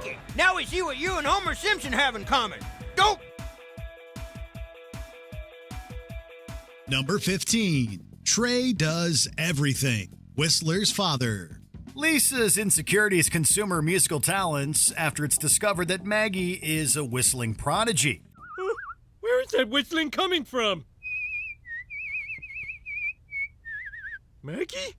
Mackey. Now we see what you and Homer Simpson have in common. Dope! Number 15. Trey does everything. Whistler's father. Lisa's insecurities consume her musical talents after it's discovered that Maggie is a whistling prodigy. Where is that whistling coming from? Mackey?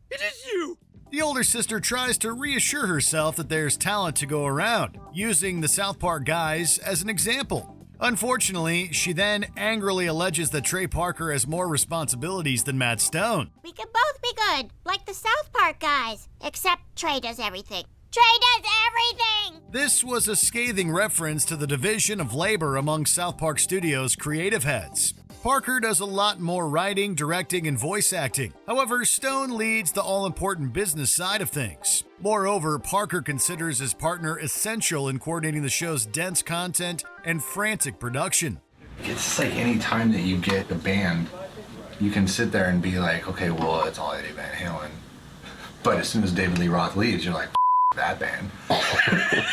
It is you! The older sister tries to reassure herself that there's talent to go around, using the South Park guys as an example. Unfortunately, she then angrily alleges that Trey Parker has more responsibilities than Matt Stone. We could both be good, like the South Park guys. Except Trey does everything. Trey does everything! This was a scathing reference to the division of labor among South Park Studios' creative heads. Parker does a lot more writing, directing, and voice acting. However, Stone leads the all-important business side of things. Moreover, Parker considers his partner essential in coordinating the show's dense content and frantic production. It's like any time that you get a band, you can sit there and be like, okay, well, it's all Eddie Van Halen. But as soon as David Lee Roth leaves, you're like, that band.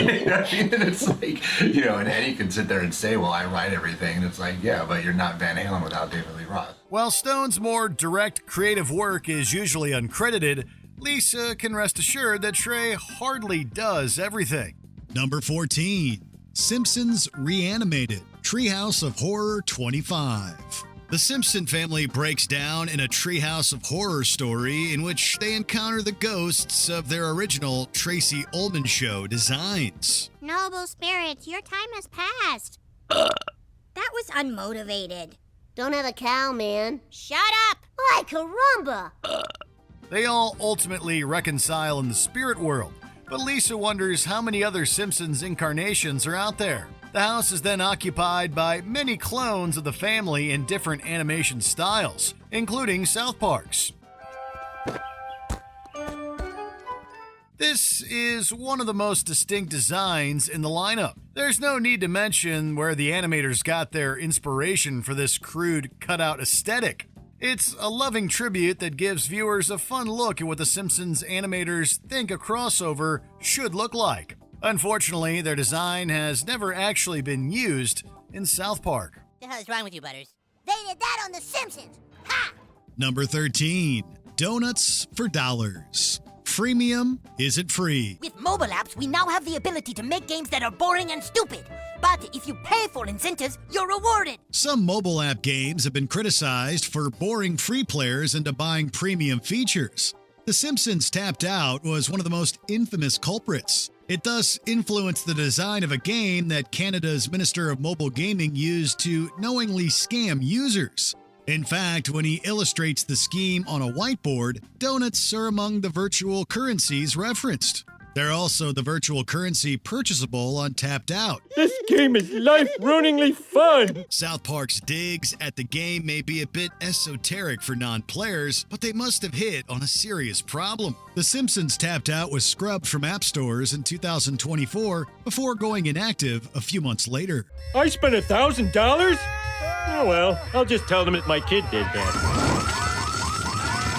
You know what I mean? And it's like, you know, and Eddie can sit there and say, well, I write everything. And it's like, yeah, but you're not Van Halen without David Lee Roth. While Stone's more direct creative work is usually uncredited, Lisa can rest assured that Trey hardly does everything. Number 14. Simpsons Reanimated. Treehouse of Horror 25. The Simpson family breaks down in a Treehouse of Horror story in which they encounter the ghosts of their original Tracy Ullman Show designs. Noble spirits, your time has passed. That was unmotivated. Don't have a cow, man. Shut up! Ay, caramba! They all ultimately reconcile in the spirit world, but Lisa wonders how many other Simpsons incarnations are out there. The house is then occupied by many clones of the family in different animation styles, including South Park's. This is one of the most distinct designs in the lineup. There's no need to mention where the animators got their inspiration for this crude cutout aesthetic. It's a loving tribute that gives viewers a fun look at what the Simpsons animators think a crossover should look like. Unfortunately, their design has never actually been used in South Park. The hell is wrong with you, Butters? They did that on The Simpsons! Ha! Number 13. Donuts for dollars. Freemium isn't free. With mobile apps, we now have the ability to make games that are boring and stupid. But if you pay for incentives, you're rewarded. Some mobile app games have been criticized for boring free players into buying premium features. The Simpsons Tapped Out was one of the most infamous culprits. It thus influenced the design of a game that Canada's Minister of Mobile Gaming used to knowingly scam users. In fact, when he illustrates the scheme on a whiteboard, donuts are among the virtual currencies referenced. They're also the virtual currency purchasable on Tapped Out. This game is life-ruiningly fun! South Park's digs at the game may be a bit esoteric for non-players, but they must have hit on a serious problem. The Simpsons Tapped Out was scrubbed from app stores in 2024 before going inactive a few months later. I spent $1,000? Oh well, I'll just tell them that my kid did that.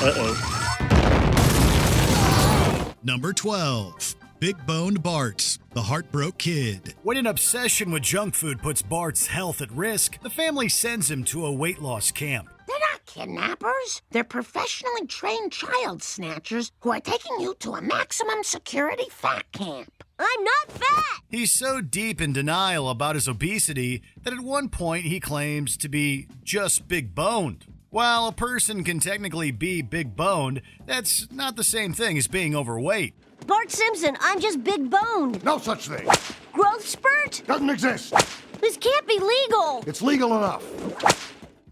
Uh-oh. Number 12. Big Boned Bart, the Heartbroken Kid. When an obsession with junk food puts Bart's health at risk, the family sends him to a weight loss camp. They're not kidnappers. They're professionally trained child snatchers who are taking you to a maximum security fat camp. I'm not fat! He's so deep in denial about his obesity that at one point he claims to be just big boned. While a person can technically be big boned, that's not the same thing as being overweight. Bart Simpson, I'm just big boned. No such thing. Growth spurt? Doesn't exist. This can't be legal. It's legal enough.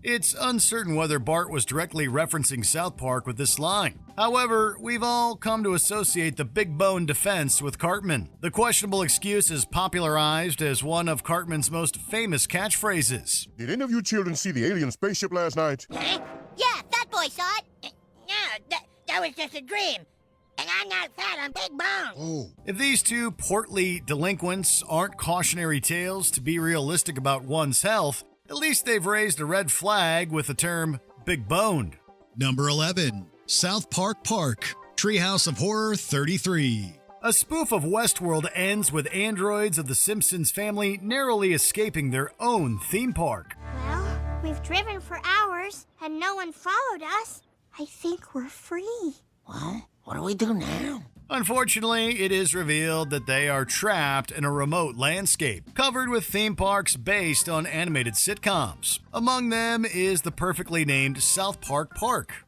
It's uncertain whether Bart was directly referencing South Park with this line. However, we've all come to associate the big bone defense with Cartman. The questionable excuse is popularized as one of Cartman's most famous catchphrases. Did any of you children see the alien spaceship last night? Yeah, Fat Boy saw it. Yeah, that was just a dream. And I'm not fat, I'm big boned. Oh. If these two portly delinquents aren't cautionary tales to be realistic about one's health, at least they've raised a red flag with the term big boned. Number 11. South Park Park, Treehouse of Horror 33. A spoof of Westworld ends with androids of the Simpsons family narrowly escaping their own theme park. Well, we've driven for hours, and no one followed us. I think we're free. Well, what do we do now? Unfortunately, it is revealed that they are trapped in a remote landscape, covered with theme parks based on animated sitcoms. Among them is the perfectly named South Park Park.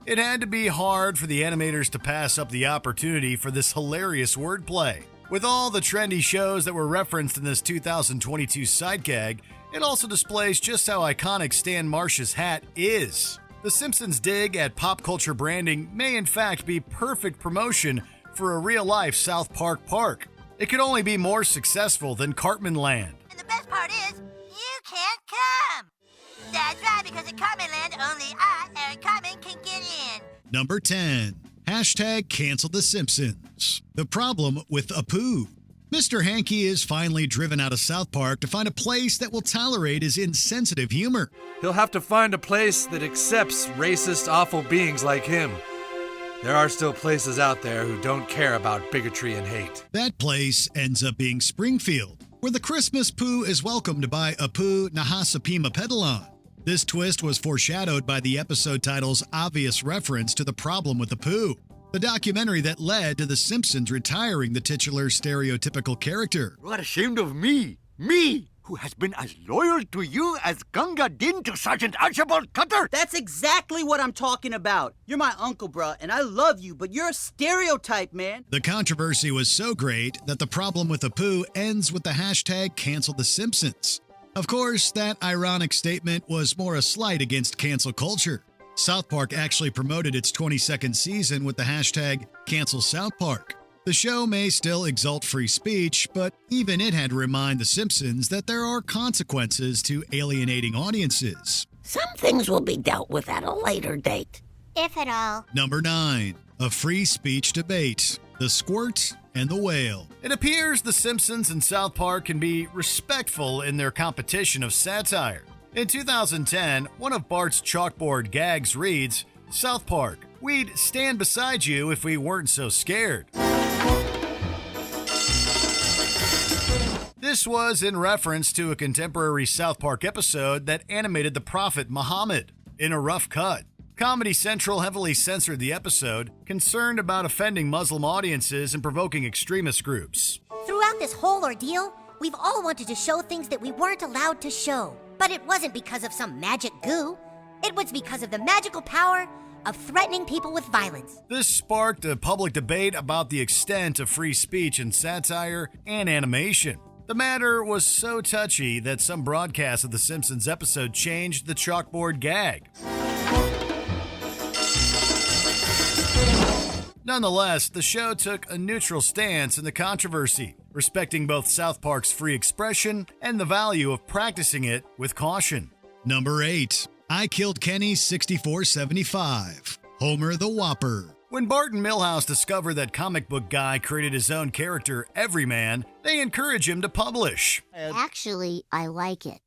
It had to be hard for the animators to pass up the opportunity for this hilarious wordplay. With all the trendy shows that were referenced in this 2022 side gag, it also displays just how iconic Stan Marsh's hat is. The Simpsons' dig at pop culture branding may in fact be perfect promotion for a real-life South Park park. It could only be more successful than Cartman Land. And the best part is, you can't come. That's right, because at Cartman Land, only I, Eric Cartman, can get in. Number 10. Hashtag cancel the Simpsons. The problem with A Poo. Mr. Hankey is finally driven out of South Park to find a place that will tolerate his insensitive humor. He'll have to find a place that accepts racist, awful beings like him. There are still places out there who don't care about bigotry and hate. That place ends up being Springfield, where the Christmas Poo is welcomed by A Poo Nahasapima Pedalon. This twist was foreshadowed by the episode title's obvious reference to the problem with A Poo, the documentary that led to The Simpsons retiring the titular stereotypical character. You are ashamed of me. Me, who has been as loyal to you as Gunga Din to Sergeant Archibald Cutter. That's exactly what I'm talking about. You're my uncle, bruh, and I love you, but you're a stereotype, man. The controversy was so great that the problem with A Poo ends with the hashtag cancel the Simpsons. Of course, that ironic statement was more a slight against cancel culture. South Park actually promoted its 22nd season with the hashtag cancel South Park. The show may still exalt free speech, but even it had to remind The Simpsons that there are consequences to alienating audiences. Some things will be dealt with at a later date. If at all. Number 9. A free speech debate. The Squirt and the Whale. It appears The Simpsons and South Park can be respectful in their competition of satire. In 2010, one of Bart's chalkboard gags reads, "South Park, we'd stand beside you if we weren't so scared." This was in reference to a contemporary South Park episode that animated the prophet Muhammad in a rough cut. Comedy Central heavily censored the episode, concerned about offending Muslim audiences and provoking extremist groups. Throughout this whole ordeal, we've all wanted to show things that we weren't allowed to show. But it wasn't because of some magic goo. It was because of the magical power of threatening people with violence. This sparked a public debate about the extent of free speech in satire and animation. The matter was so touchy that some broadcasts of The Simpsons episode changed the chalkboard gag. Nonetheless, the show took a neutral stance in the controversy, respecting both South Park's free expression and the value of practicing it with caution. Number 8. I Killed Kenny 6475. Homer the Whopper. When Bart and Milhouse discover that comic book guy created his own character, Everyman, they encourage him to publish. Actually, I like it.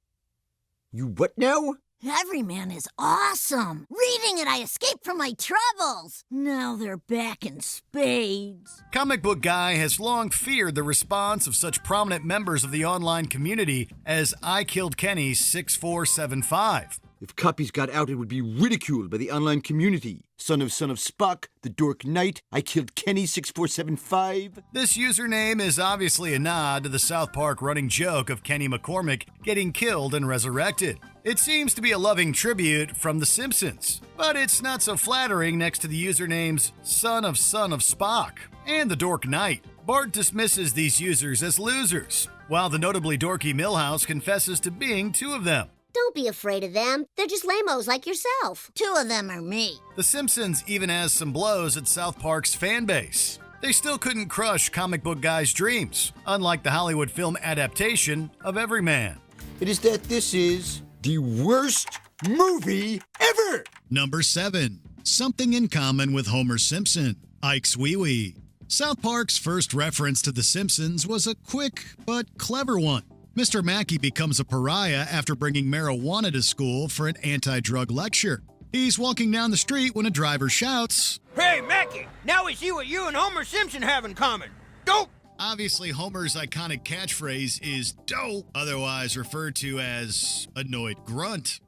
You what now? Everyman is awesome. Reading it, I escaped from my troubles. Now they're back in spades. Comic Book Guy has long feared the response of such prominent members of the online community as I Killed Kenny 6475. If copies got out, it would be ridiculed by the online community. Son of Spock, the Dork Knight, I Killed Kenny 6475. This username is obviously a nod to the South Park running joke of Kenny McCormick getting killed and resurrected. It seems to be a loving tribute from The Simpsons, but it's not so flattering next to the usernames Son of Spock and the Dork Knight. Bart dismisses these users as losers, while the notably dorky Milhouse confesses to being two of them. Don't be afraid of them. They're just lamos like yourself. Two of them are me. The Simpsons even has some blows at South Park's fan base. They still couldn't crush Comic Book Guy's dreams, unlike the Hollywood film adaptation of Everyman. It is that this is the worst movie ever! Number 7. Something in common with Homer Simpson. Ike's Wee Wee. South Park's first reference to The Simpsons was a quick but clever one. Mr. Mackey becomes a pariah after bringing marijuana to school for an anti-drug lecture. He's walking down the street when a driver shouts, "Hey, Mackey, now we see what you and Homer Simpson have in common. Dope!" Obviously, Homer's iconic catchphrase is dope, otherwise referred to as annoyed grunt.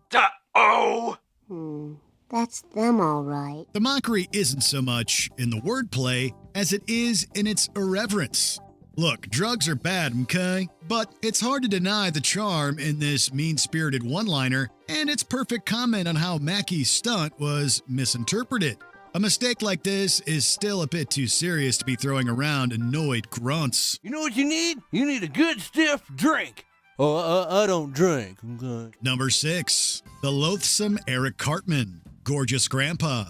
Oh! That's them all right. The mockery isn't so much in the wordplay as it is in its irreverence. Look, drugs are bad, okay? But it's hard to deny the charm in this mean-spirited one-liner and its perfect comment on how Mackey's stunt was misinterpreted. A mistake like this is still a bit too serious to be throwing around annoyed grunts. You know what you need? You need a good stiff drink. Oh, I don't drink. Okay. Number 6. The Loathsome Eric Cartman, Gorgeous Grandpa.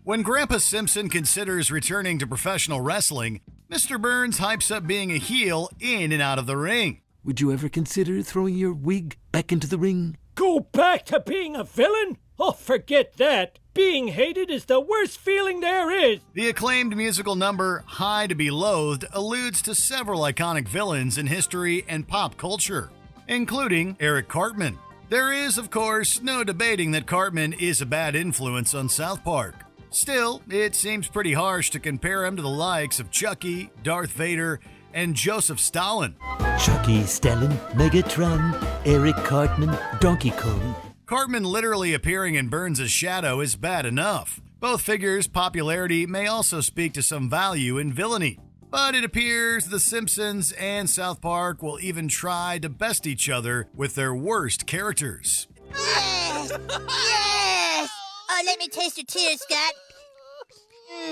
When Grandpa Simpson considers returning to professional wrestling, Mr. Burns hypes up being a heel in and out of the ring. Would you ever consider throwing your wig back into the ring? Go back to being a villain? Oh, forget that. Being hated is the worst feeling there is. The acclaimed musical number High to Be Loathed alludes to several iconic villains in history and pop culture, including Eric Cartman. There is, of course, no debating that Cartman is a bad influence on South Park. Still, it seems pretty harsh to compare him to the likes of Chucky, Darth Vader, and Joseph Stalin. Chucky, Stalin, Megatron, Eric Cartman, Donkey Kong. Cartman literally appearing in Burns' shadow is bad enough. Both figures' popularity may also speak to some value in villainy. But it appears The Simpsons and South Park will even try to best each other with their worst characters. Yes! Yes! Oh, let me taste your tears, Scott.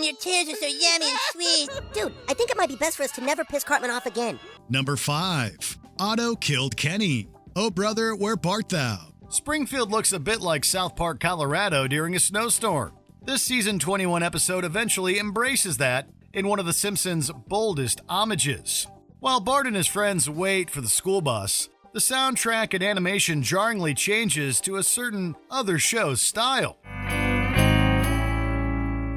Your tears are so yummy and sweet. Dude, I think it might be best for us to never piss Cartman off again. Number 5. Otto killed Kenny. Oh, brother, where Bart thou? Springfield looks a bit like South Park, Colorado during a snowstorm. This season 21 episode eventually embraces that in one of The Simpsons' boldest homages. While Bart and his friends wait for the school bus, the soundtrack and animation jarringly changes to a certain other show's style.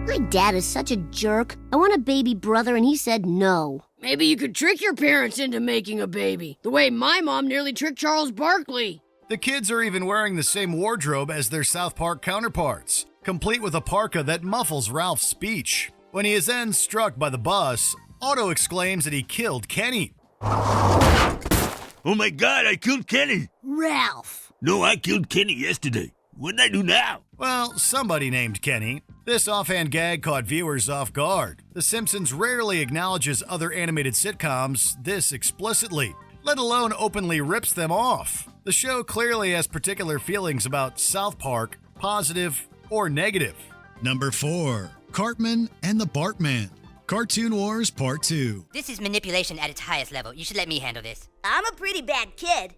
My dad is such a jerk. I want a baby brother and he said no. Maybe you could trick your parents into making a baby, the way my mom nearly tricked Charles Barkley. The kids are even wearing the same wardrobe as their South Park counterparts, complete with a parka that muffles Ralph's speech. When he is then struck by the bus, Otto exclaims that he killed Kenny. Oh my God, I killed Kenny! Ralph! No, I killed Kenny yesterday. What did I do now? Well, somebody named Kenny. This offhand gag caught viewers off guard. The Simpsons rarely acknowledges other animated sitcoms this explicitly, let alone openly rips them off. The show clearly has particular feelings about South Park, positive or negative. Number 4. Cartman and the Bartman. Cartoon Wars Part 2. This is manipulation at its highest level. You should let me handle this. I'm a pretty bad kid.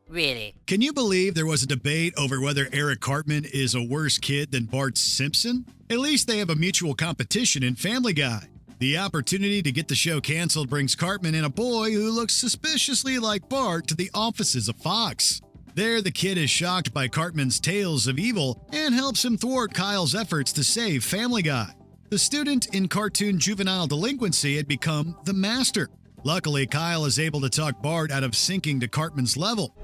Really? Can you believe there was a debate over whether Eric Cartman is a worse kid than Bart Simpson? At least they have a mutual competition in Family Guy. The opportunity to get the show canceled brings Cartman and a boy who looks suspiciously like Bart to the offices of Fox. There, the kid is shocked by Cartman's tales of evil and helps him thwart Kyle's efforts to save Family Guy. The student in cartoon juvenile delinquency had become the master. Luckily, Kyle is able to talk Bart out of sinking to Cartman's level.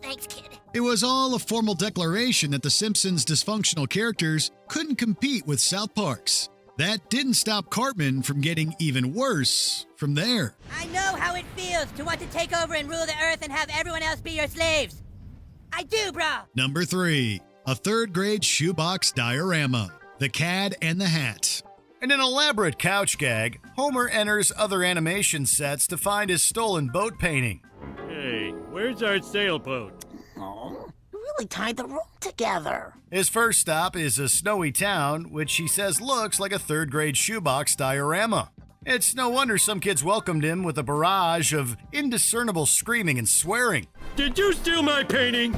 Thanks, kid. It was all a formal declaration that the Simpsons' dysfunctional characters couldn't compete with South Park's. That didn't stop Cartman from getting even worse from there. I know how it feels to want to take over and rule the earth and have everyone else be your slaves. I do, bro. Number 3. A third-grade shoebox diorama. The Cad and the Hat. In an elaborate couch gag, Homer enters other animation sets to find his stolen boat painting. Hey, where's our sailboat? Oh, you really tied the room together. His first stop is a snowy town, which he says looks like a third-grade shoebox diorama. It's no wonder some kids welcomed him with a barrage of indiscernible screaming and swearing. Did you steal my painting?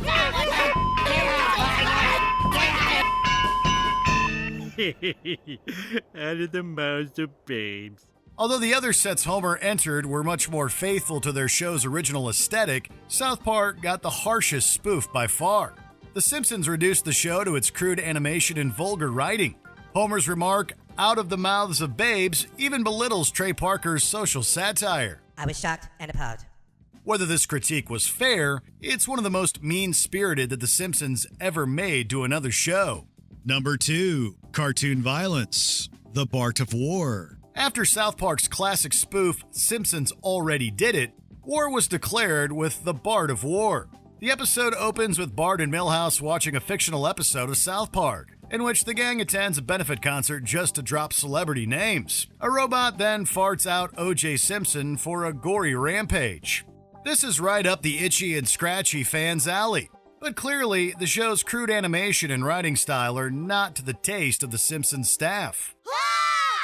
Out of the mouths of babes. Although the other sets Homer entered were much more faithful to their show's original aesthetic, South Park got the harshest spoof by far. The Simpsons reduced the show to its crude animation and vulgar writing. Homer's remark, out of the mouths of babes even belittles Trey Parker's social satire. I was shocked and appalled. Whether this critique was fair, it's one of the most mean-spirited that The Simpsons ever made to another show. Number 2, cartoon violence, the Bart of War. After South Park's classic spoof, Simpsons Already Did It, war was declared with the Bart of War. The episode opens with Bart and Milhouse watching a fictional episode of South Park, in which the gang attends a benefit concert just to drop celebrity names. A robot then farts out O.J. Simpson for a gory rampage. This is right up the itchy and scratchy fans' alley. But clearly, the show's crude animation and writing style are not to the taste of the Simpsons staff.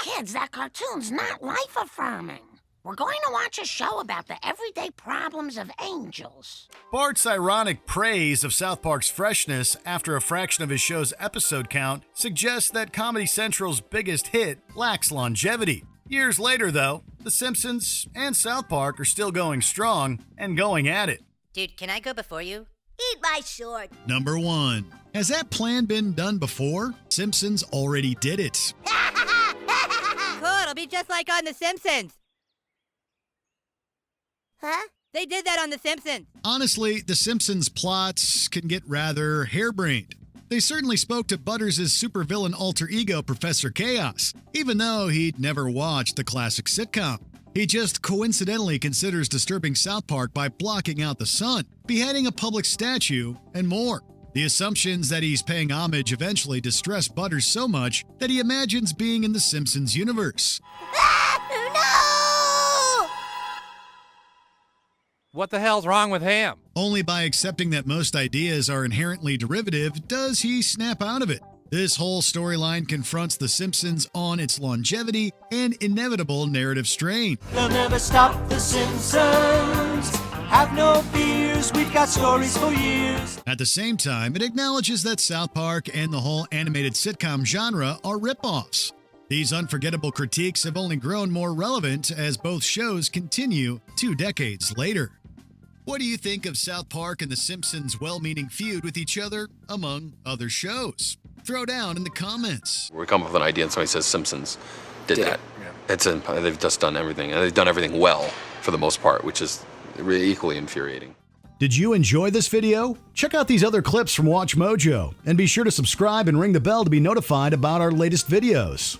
Kids, that cartoon's not life-affirming. We're going to watch a show about the everyday problems of angels. Bart's ironic praise of South Park's freshness after a fraction of his show's episode count suggests that Comedy Central's biggest hit lacks longevity. Years later, though, The Simpsons and South Park are still going strong and going at it. Dude, can I go before you? Eat my short. Number 1. Has that plan been done before? Simpsons Already Did It. Cool, it'll be just like on The Simpsons. Huh? They did that on The Simpsons. Honestly, The Simpsons plots can get rather harebrained. They certainly spoke to Butters' supervillain alter ego, Professor Chaos, even though he'd never watched the classic sitcom. He just coincidentally considers disturbing South Park by blocking out the sun, beheading a public statue, and more. The assumptions that he's paying homage eventually distress Butters so much that he imagines being in the Simpsons universe. What the hell's wrong with him? Only by accepting that most ideas are inherently derivative does he snap out of it. This whole storyline confronts The Simpsons on its longevity and inevitable narrative strain. They'll never stop The Simpsons. Have no fears, we've got stories for years. At the same time, it acknowledges that South Park and the whole animated sitcom genre are ripoffs. These unforgettable critiques have only grown more relevant as both shows continue 2 decades later. What do you think of South Park and The Simpsons' well-meaning feud with each other, among other shows? Throw down in the comments. We come up with an idea and somebody says Simpsons did that. They've just done everything, and they've done everything well for the most part, which is really equally infuriating. Did you enjoy this video? Check out these other clips from Watch Mojo, and be sure to subscribe and ring the bell to be notified about our latest videos.